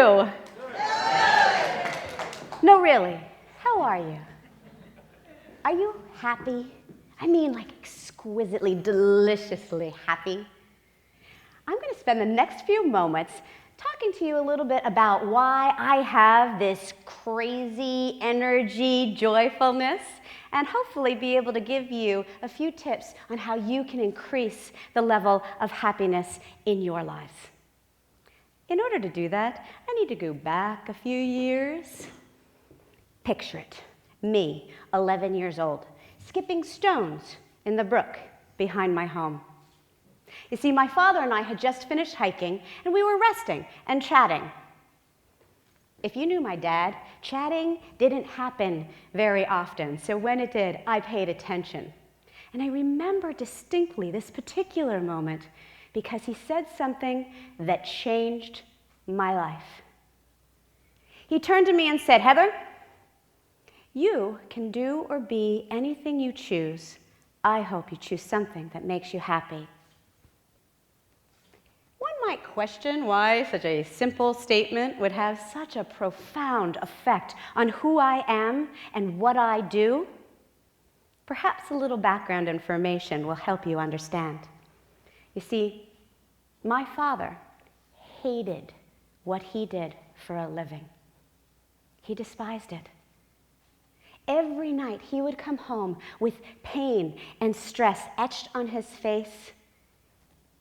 you? No, really. How are you? Are you happy? I mean, like exquisitely, deliciously happy? I'm going to spend the next few moments talking to you a little bit about why I have this crazy energy, joyfulness, and hopefully be able to give you a few tips on how you can increase the level of happiness in your life. In order to do that, I need to go back a few years. Picture it, me, 11 years old, skipping stones in the brook behind my home. You see, my father and I had just finished hiking, and we were resting and chatting. If you knew my dad, chatting didn't happen very often, so when it did, I paid attention. And I remember distinctly this particular moment because he said something that changed my life. He turned to me and said, "Heather, you can do or be anything you choose. I hope you choose something that makes you happy." One might question why such a simple statement would have such a profound effect on who I am and what I do. Perhaps a little background information will help you understand. You see, my father hated what he did for a living. He despised it. Every night he would come home with pain and stress etched on his face,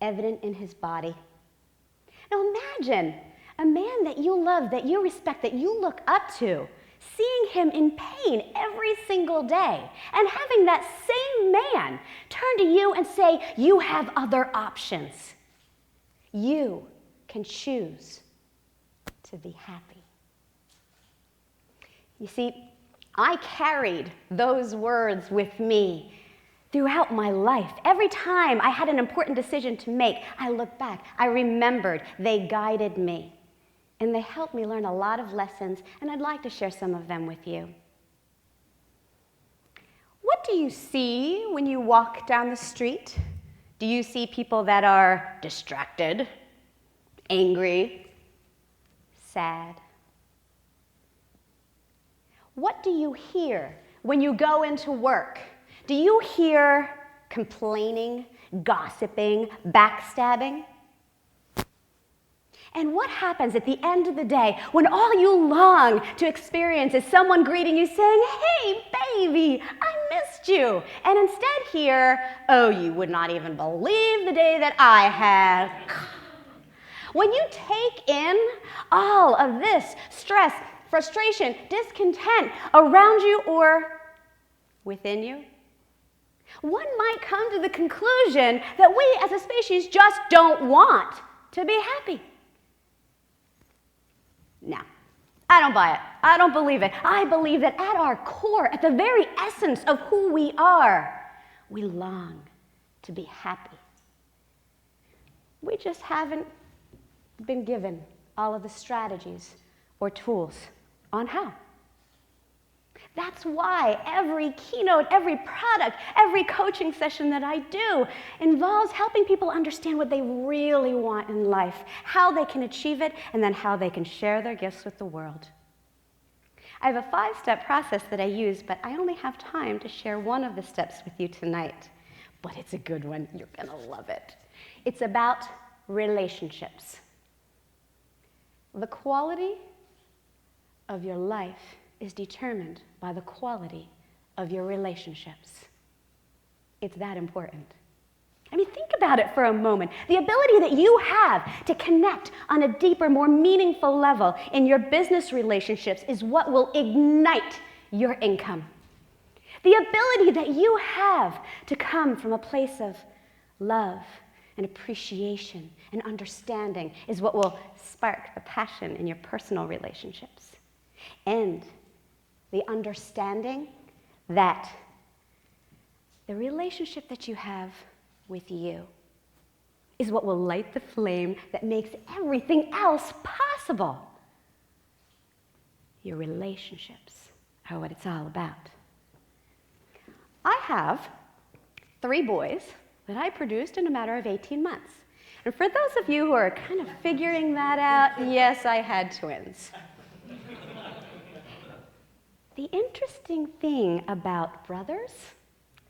evident in his body. Now imagine a man that you love, that you respect, that you look up to, seeing him in pain every single day, and having that same man turn to you and say, "You have other options. You can choose to be happy." You see, I carried those words with me throughout my life. Every time I had an important decision to make, I looked back, I remembered, they guided me. And they helped me learn a lot of lessons, and I'd like to share some of them with you. What do you see when you walk down the street? Do you see people that are distracted, angry, sad? What do you hear when you go into work? Do you hear complaining, gossiping, backstabbing? And what happens at the end of the day when all you long to experience is someone greeting you saying, "Hey, baby, I missed you," and instead hear, "Oh, you would not even believe the day that I had." When you take in all of this stress, frustration, discontent around you or within you, one might come to the conclusion that we as a species just don't want to be happy. No, I don't buy it. I don't believe it. I believe that at our core, at the very essence of who we are, we long to be happy. We just haven't been given all of the strategies or tools on how. That's why every keynote, every product, every coaching session that I do involves helping people understand what they really want in life, how they can achieve it, and then how they can share their gifts with the world. I have a 5-step process that I use, but I only have time to share one of the steps with you tonight. But it's a good one. You're going to love it. It's about relationships. The quality of your life is determined by the quality of your relationships. It's that important. I mean, think about it for a moment. The ability that you have to connect on a deeper, more meaningful level in your business relationships is what will ignite your income. The ability that you have to come from a place of love and appreciation and understanding is what will spark the passion in your personal relationships. And the understanding that the relationship that you have with you is what will light the flame that makes everything else possible. Your relationships are what it's all about. I have 3 boys that I produced in a matter of 18 months. And for those of you who are kind of figuring that out, yes, I had twins. The interesting thing about brothers,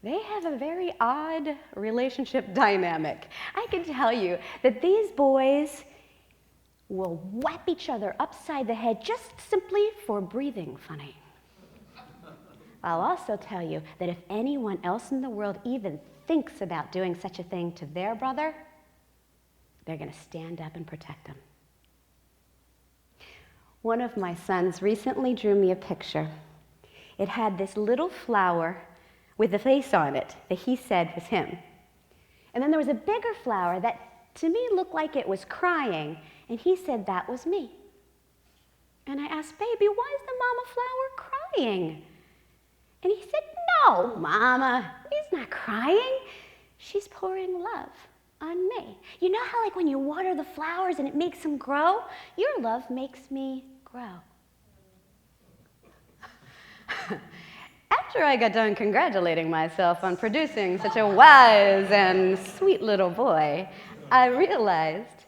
they have a very odd relationship dynamic. I can tell you that these boys will whap each other upside the head just simply for breathing funny. I'll also tell you that if anyone else in the world even thinks about doing such a thing to their brother, they're going to stand up and protect him. One of my sons recently drew me a picture. It had this little flower with a face on it that he said was him. And then there was a bigger flower that to me looked like it was crying, and he said that was me. And I asked, baby, why is the mama flower crying? And he said, no, Mama, he's not crying. She's pouring love on me. You know how like when you water the flowers and it makes them grow? Your love makes me grow. After I got done congratulating myself on producing such a wise and sweet little boy, I realized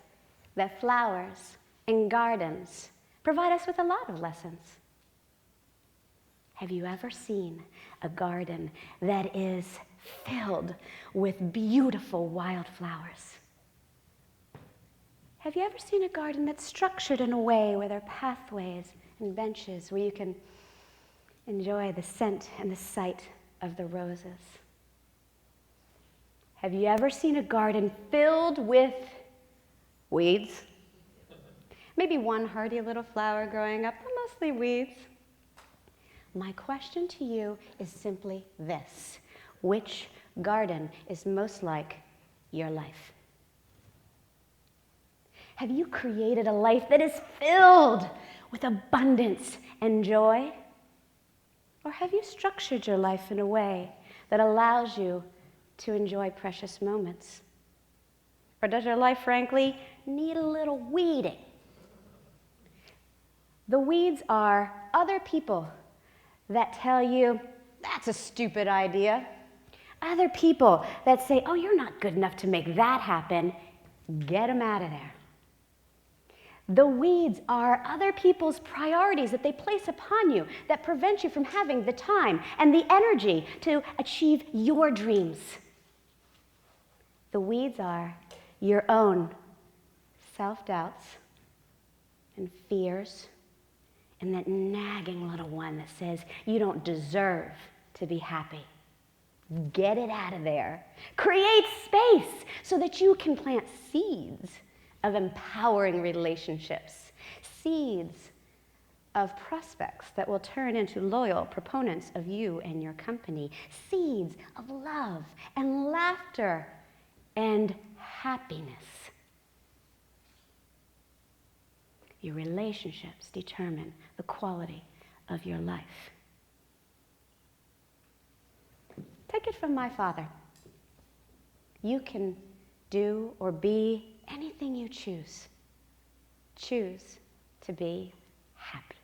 that flowers and gardens provide us with a lot of lessons. Have you ever seen a garden that is filled with beautiful wildflowers? Have you ever seen a garden that's structured in a way where there are pathways and benches where you can enjoy the scent and the sight of the roses? Have you ever seen a garden filled with weeds? Maybe one hardy little flower growing up, but mostly weeds. My question to you is simply this: which garden is most like your life? Have you created a life that is filled with abundance and joy? Or have you structured your life in a way that allows you to enjoy precious moments? Or does your life, frankly, need a little weeding? The weeds are other people that tell you, that's a stupid idea. Other people that say, oh, you're not good enough to make that happen. Get them out of there. The weeds are other people's priorities that they place upon you that prevent you from having the time and the energy to achieve your dreams. The weeds are your own self-doubts and fears, and that nagging little one that says you don't deserve to be happy. Get it out of there. Create space so that you can plant seeds of empowering relationships, seeds of prospects that will turn into loyal proponents of you and your company, seeds of love and laughter and happiness. Your relationships determine the quality of your life. Take it from my father. You can do or be anything you choose. Choose to be happy.